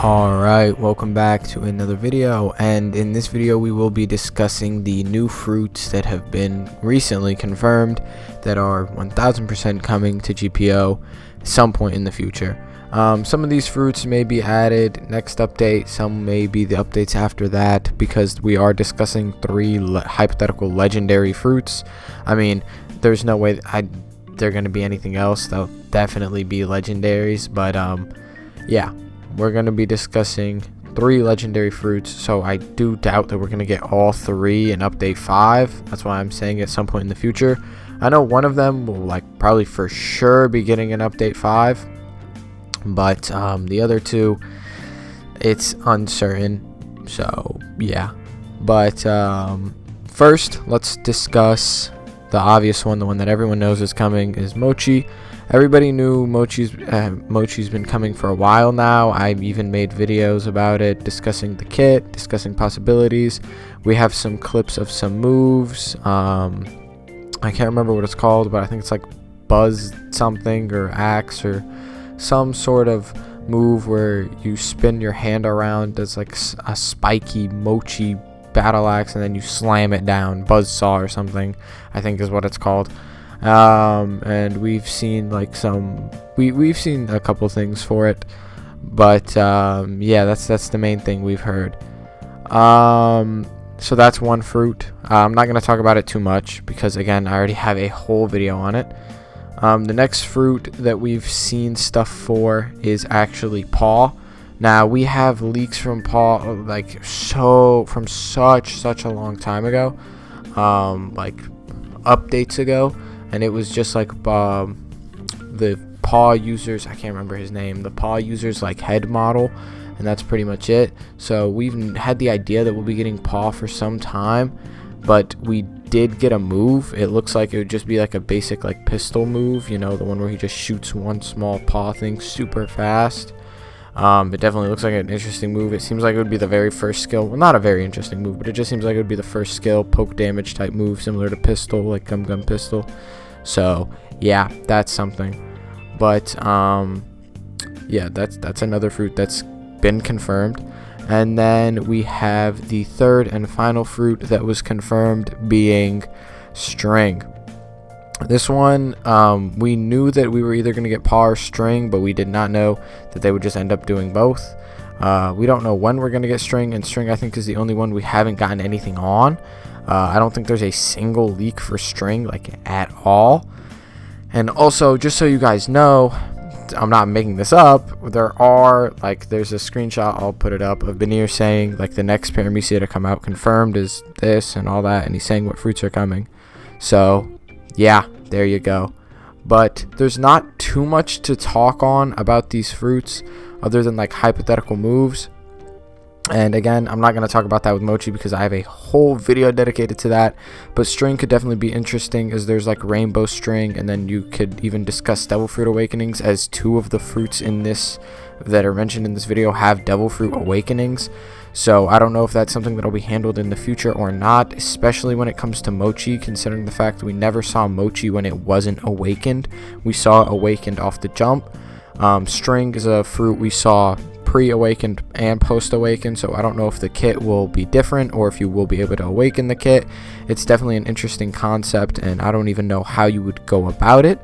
Alright, welcome back to another video, and in this video we will be discussing the new fruits that have been recently confirmed that are 1000% coming to GPO at some point in the future. Some of these fruits may be added next update, some may be the updates after that, because we are discussing three hypothetical legendary fruits. I mean, there's no way they're going to be anything else. They'll definitely be legendaries, but yeah. We're going to be discussing three legendary fruits, so I do doubt that we're going to get all three in update 5. That's why I'm saying at some point in the future. I know one of them will probably for sure be getting an update 5, but the other two, it's uncertain. So yeah, but first let's discuss the obvious one, the one that everyone knows is coming, is Mochi. Everybody knew Mochi's been coming for a while now. I've even made videos about it, discussing the kit, discussing possibilities. We have some clips of some moves. I can't remember what it's called, but I think it's like Buzz something or Axe or some sort of move where you spin your hand around. There's like a spiky Mochi battle axe, and then you slam it down. Buzzsaw or something, I think is what it's called. And we've seen we've seen a couple things for it, but yeah, that's the main thing we've heard. So that's one fruit. I'm not going to talk about it too much because, again, I already have a whole video on it. The next fruit that we've seen stuff for is actually Paw. Now, we have leaks from Paw from such a long time ago, updates ago. And it was just like the Paw users, I can't remember his name, the Paw users head model, and that's pretty much it. So we've had the idea that we'll be getting Paw for some time, but we did get a move. It looks like it would just be like a basic pistol move, the one where he just shoots one small paw thing super fast. It definitely looks like an interesting move. It seems like it would be the very first skill. Well, not a very interesting move, but it just seems like it would be the first skill, poke damage type move, similar to pistol, like Gum Pistol. So yeah, that's something. But yeah, that's another fruit that's been confirmed. And then we have the third and final fruit that was confirmed being String. This one, we knew that we were either going to get Paw or String, but we did not know that they would just end up doing both. We don't know when we're going to get String, and String I think is the only one we haven't gotten anything on. I don't think there's a single leak for String at all. And also, just so you guys know, I'm not making this up, there's a screenshot, I'll put it up, of Benir saying the next Paramecia to come out confirmed is this and all that, and he's saying what fruits are coming. So yeah, there you go. But there's not too much to talk on about these fruits other than hypothetical moves. And again, I'm not going to talk about that with Mochi because I have a whole video dedicated to that. But String could definitely be interesting, as there's Rainbow String, and then you could even discuss Devil Fruit Awakenings, as 2 of the fruits in this that are mentioned in this video have Devil Fruit Awakenings. So I don't know if that's something that will be handled in the future or not, especially when it comes to Mochi, considering the fact that we never saw Mochi when it wasn't awakened. We saw it awakened off the jump. String is a fruit we saw pre-awakened and post-awakened, so I don't know if the kit will be different or if you will be able to awaken the kit. It's definitely an interesting concept, and I don't even know how you would go about it.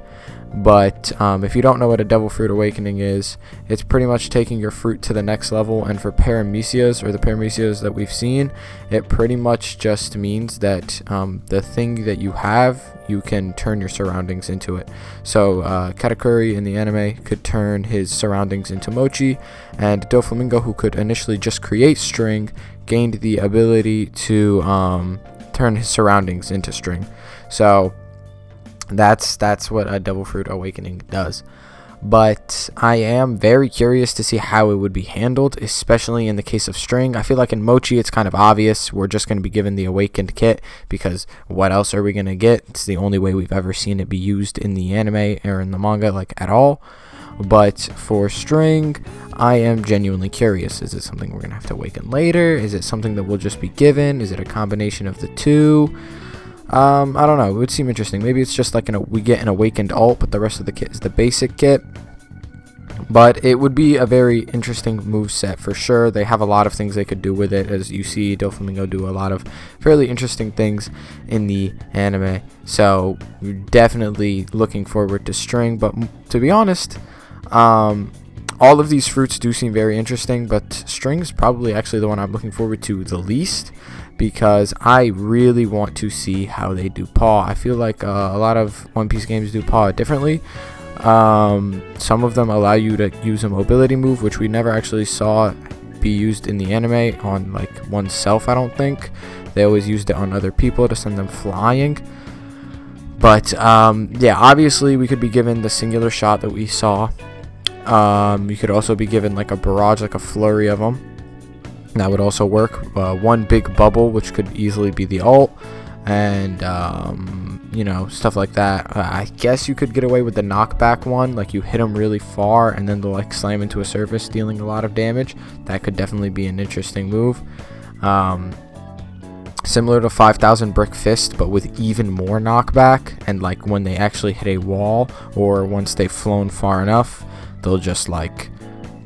But if you don't know what a Devil Fruit Awakening is, it's pretty much taking your fruit to the next level. And for Paramecias, or the Paramecias that we've seen, it pretty much just means that the thing that you have, you can turn your surroundings into it. So Katakuri in the anime could turn his surroundings into Mochi, and Doflamingo, who could initially just create String, gained the ability to turn his surroundings into String. So that's what a Devil Fruit Awakening does. But I am very curious to see how it would be handled, especially in the case of String. I feel like in Mochi it's kind of obvious. We're just going to be given the awakened kit, because what else are we going to get? It's the only way we've ever seen it be used in the anime or in the manga at all. But for string, I am genuinely curious. Is it something we're gonna have to awaken later? Is it something that we'll just be given? Is it a combination of the two? I don't know. It would seem interesting. Maybe it's just like we get an awakened alt, but the rest of the kit is the basic kit. But it would be a very interesting move set for sure. They have a lot of things they could do with it. As you see, Doflamingo do a lot of fairly interesting things in the anime. So we're definitely looking forward to string. But to be honest, all of these fruits do seem very interesting. But string is probably actually the one I'm looking forward to the least, because I really want to see how they do paw. I feel like a lot of One Piece games do paw differently. Some of them allow you to use a mobility move, which we never actually saw be used in the anime on like oneself. I don't think they always used it on other people to send them flying. But yeah, obviously we could be given the singular shot that we saw. You could also be given like a barrage, like a flurry of them. That would also work. One big bubble, which could easily be the ult, and you know, stuff like that. I guess you could get away with the knockback one, like you hit them really far and then they'll like slam into a surface, dealing a lot of damage. That could definitely be an interesting move. Similar to 5,000 Brick Fist, but with even more knockback, and like when they actually hit a wall, or once they've flown far enough, they'll just like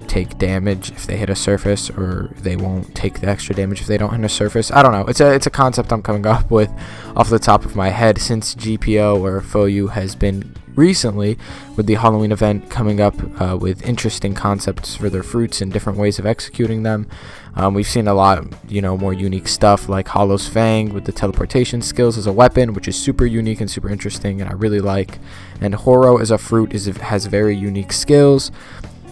take damage if they hit a surface, or they won't take the extra damage if they don't hit a surface. I don't know. It's a concept I'm coming up with off the top of my head, since GPO or FOU has been recently with the Halloween event coming up with interesting concepts for their fruits and different ways of executing them. We've seen a lot, you know, more unique stuff like Hollow's Fang with the teleportation skills as a weapon, which is super unique and super interesting, and I really like. And Horo as a fruit has very unique skills.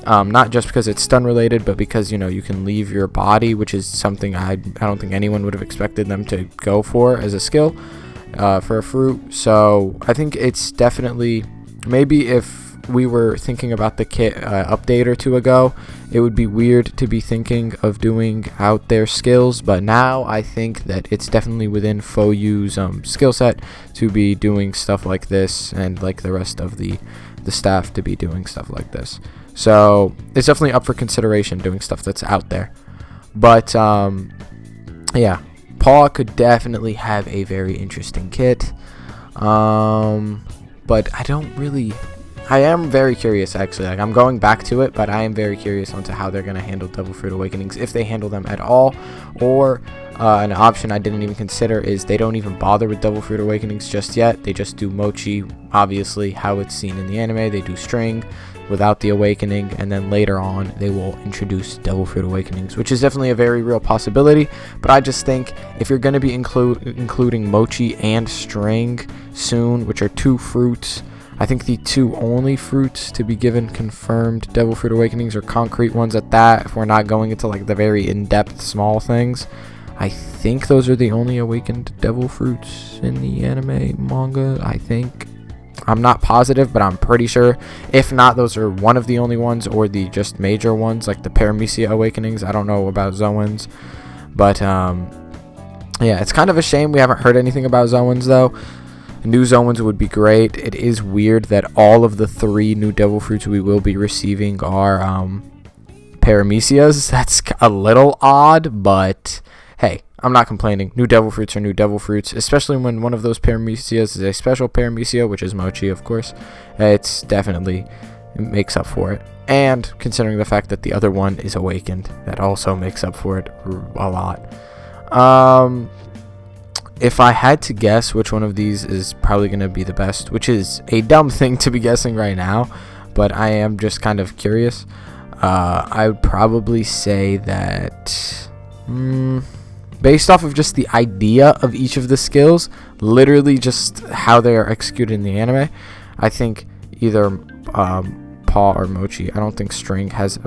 Not just because it's stun related, but because, you know, you can leave your body, which is something I don't think anyone would have expected them to go for as a skill for a fruit. So I think it's definitely, maybe if we were thinking about the kit update or two ago, it would be weird to be thinking of doing out their skills, but now I think that it's definitely within FOU's skill set to be doing stuff like this, and like the rest of the staff to be doing stuff like this. So it's definitely up for consideration, doing stuff that's out there. But yeah, Paw could definitely have a very interesting kit. But I am very curious, actually. Like, I'm going back to it, but I am very curious onto how they're going to handle Devil Fruit Awakenings, if they handle them at all. Or an option I didn't even consider is they don't even bother with Devil Fruit Awakenings just yet. They just do Mochi, obviously, how it's seen in the anime. They do String without the awakening, and then later on they will introduce Devil Fruit Awakenings, which is definitely a very real possibility. But I just think if you're going to be including Mochi and String soon, which are two fruits, I think the two only fruits to be given confirmed Devil Fruit Awakenings are concrete ones at that, if we're not going into like the very in-depth small things. I think those are the only awakened devil fruits in the anime manga, I think. I'm not positive, but I'm pretty sure. If not, those are one of the only ones, or the just major ones, like the Paramecia Awakenings. I don't know about Zoans. But, yeah, it's kind of a shame we haven't heard anything about Zoans, though. New Zoans would be great. It is weird that all of the 3 new devil fruits we will be receiving are Paramecias. That's a little odd, but hey, I'm not complaining. New devil fruits are new devil fruits, especially when one of those Paramecias is a special Paramecia, which is Mochi, of course. It makes up for it. And considering the fact that the other one is awakened, that also makes up for it a lot. If I had to guess which one of these is probably going to be the best, which is a dumb thing to be guessing right now, but I am just kind of curious, I would probably say that based off of just the idea of each of the skills, literally just how they are executed in the anime, I think either Paw or Mochi. I don't think String has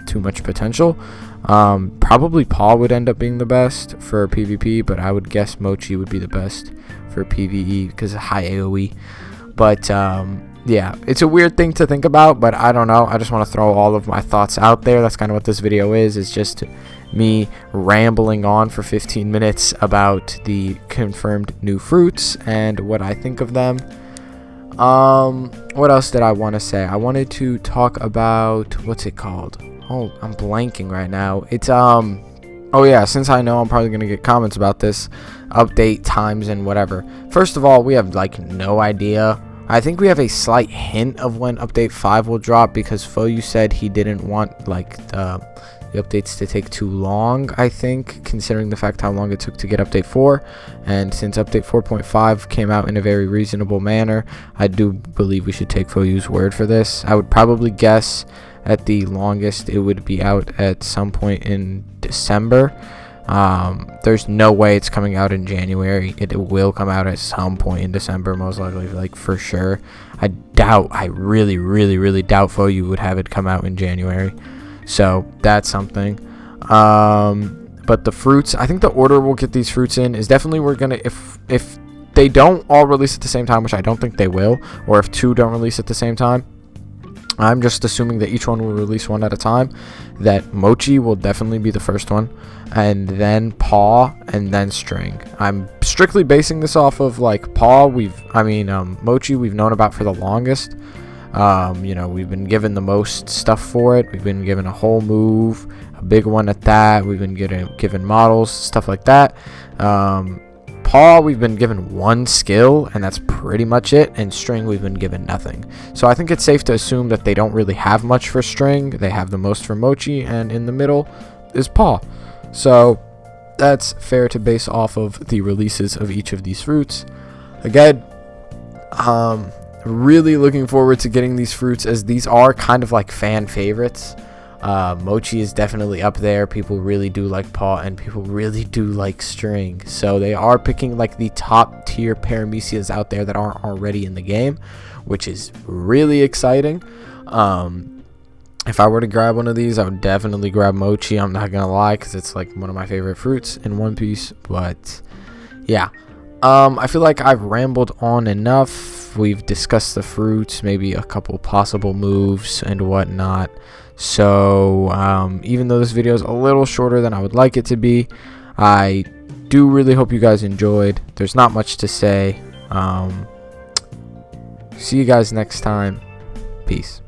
too much potential. Probably Paw would end up being the best for PvP, but I would guess Mochi would be the best for PvE because of high AoE. But yeah, it's a weird thing to think about, but I don't know. I just want to throw all of my thoughts out there. That's kind of what this video is. It's just me rambling on for 15 minutes about the confirmed new fruits and what I think of them. What else did I want to say? I wanted to talk about, what's it called? Oh, I'm blanking right now. It's oh yeah, since I know I'm probably gonna get comments about this, update times and whatever. First of all, we have like no idea. I think we have a slight hint of when update 5 will drop, because Foyu said he didn't want like the updates to take too long, I think, considering the fact how long it took to get update 4. And since update 4.5 came out in a very reasonable manner, I do believe we should take Foyu's word for this. I would probably guess at the longest it would be out at some point in December. There's no way it's coming out in January. It will come out at some point in December, most likely, like for sure. I really doubt Foyu would have it come out in January. So that's something. But the fruits, I think the order we'll get these fruits in is definitely, we're gonna, if they don't all release at the same time, which I don't think they will, or if 2 don't release at the same time, I'm just assuming that each one will release 1 at a time, that Mochi will definitely be the first one, and then Paw, and then String. I'm strictly basing this off of like Paw, Mochi we've known about for the longest. You know, we've been given the most stuff for it. We've been given a whole move, a big one at that. We've been given models, stuff like that. Paw, we've been given 1 skill, and that's pretty much it. And String, we've been given nothing. So I think it's safe to assume that they don't really have much for String. They have the most for Mochi, and in the middle is Paw. So that's fair to base off of the releases of each of these fruits. Again, really looking forward to getting these fruits, as these are kind of like fan favorites. Mochi is definitely up there. People really do like Paw, and people really do like String. So they are picking like the top tier Paramecias out there that aren't already in the game, which is really exciting. If I were to grab one of these, I would definitely grab Mochi. I'm not gonna lie, because it's like one of my favorite fruits in One Piece. But yeah, I feel like I've rambled on enough. We've discussed the fruits, maybe a couple possible moves and whatnot. So even though this video is a little shorter than I would like it to be, I do really hope you guys enjoyed. There's not much to say. See you guys next time. Peace.